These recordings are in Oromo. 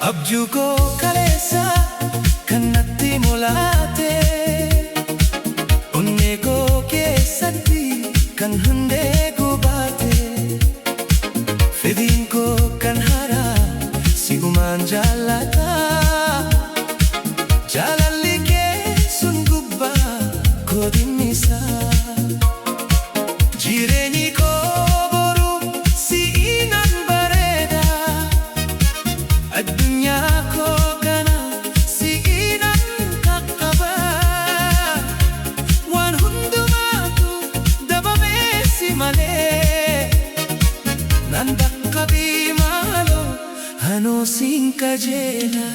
Abjuu koo kaleessa kan natti mul'ate, onnee koo keessatti kan hundee gubate, fedhiin koo kan haaraa sigumaan jaallata. Jaalalli kee sun gubbaa koo dhimmisa. Jireenyi koo boru si'inan bareeda, addunyaa koo kana si'inan qaqqaba. Waan hundumaatu dabamee si malee, nan dhaqqabii maaloo anoo siin kajeela.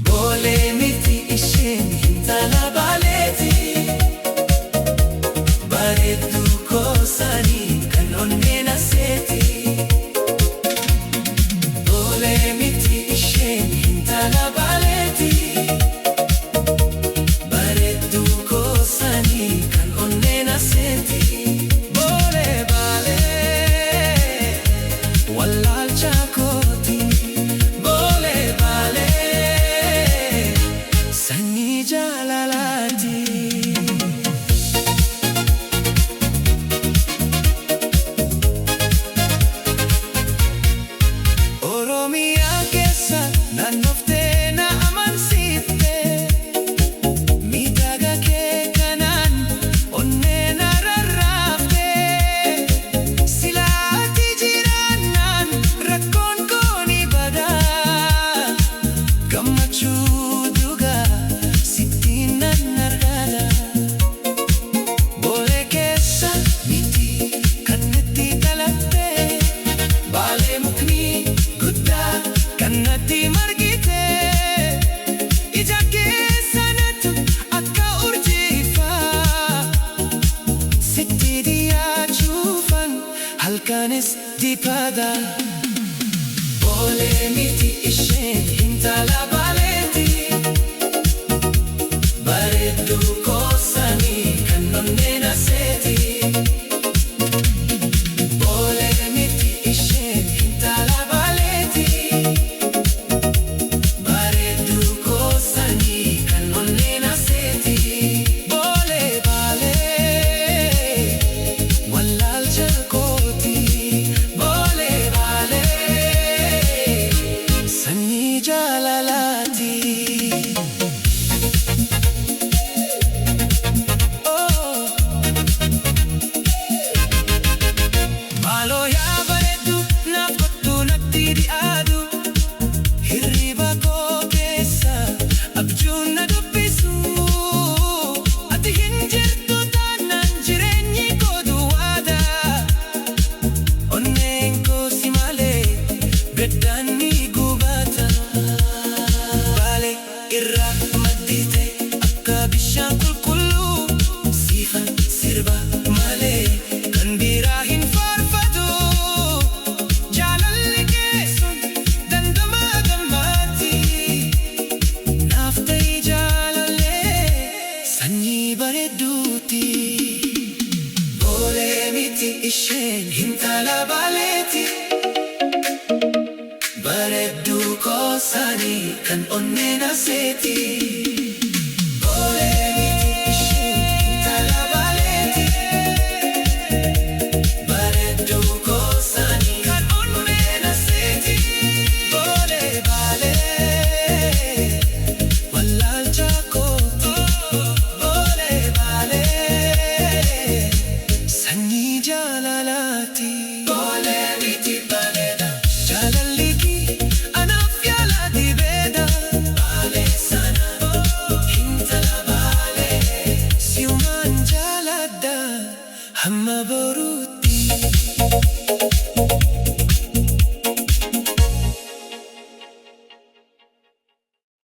Boolee miti isheen intala baaleeti, bareedduu koosanii kan onneen aseeti. Boolee miti isheen intala baaleeti, bareedduu koosanii kan onneen aseeti. Boolee baalee wallaalcha kooti, boolee baalee sanyii jaalalaati. Oromiyaa keessa naannoftee na amansiifte, miidhaga kee kanaan onnee na rarraafte. Silaa ati jiraannaan rakkoon koo ni bada, gammachuu dhugaa sittiin nan argata. Boolee keessa miti kan natti dhalatte, baalee mukni guddaa kan natti margite. Ija keessanatu akka urjiifaa, sitti dhiyaachuufan halkanis dipada. Boolee miti isheen intala baaleeti, bareedduu koosanii kan onneen aseeti. Boolee miti isheen intala baaleeti, bareedduu koosanii kan onneen aseeti. Boolee baalee wallaalcha kooti, boolee baalee sanyii jaalalaati. Maaloo yaa bareeddu naaf kottuu natti dhiyaatu, hirriba koo keessa abjuun na dubbisu. Ati hin jirtu taanaan jireenyi koo duwwaadha, onneen koo si malee beddaan ni gubata. Baalee irraa maddite akka bishaan qulqulluu, siifan sirba malee kan biraa hin faarfatu. Jaalalli kee sun dandamaa gammaatti, naaf ta'ii jaalallee sanyii bareedduuti. Boolee miti isheen intala baaleeti, bareedduu koosanii kan onneen aseeti.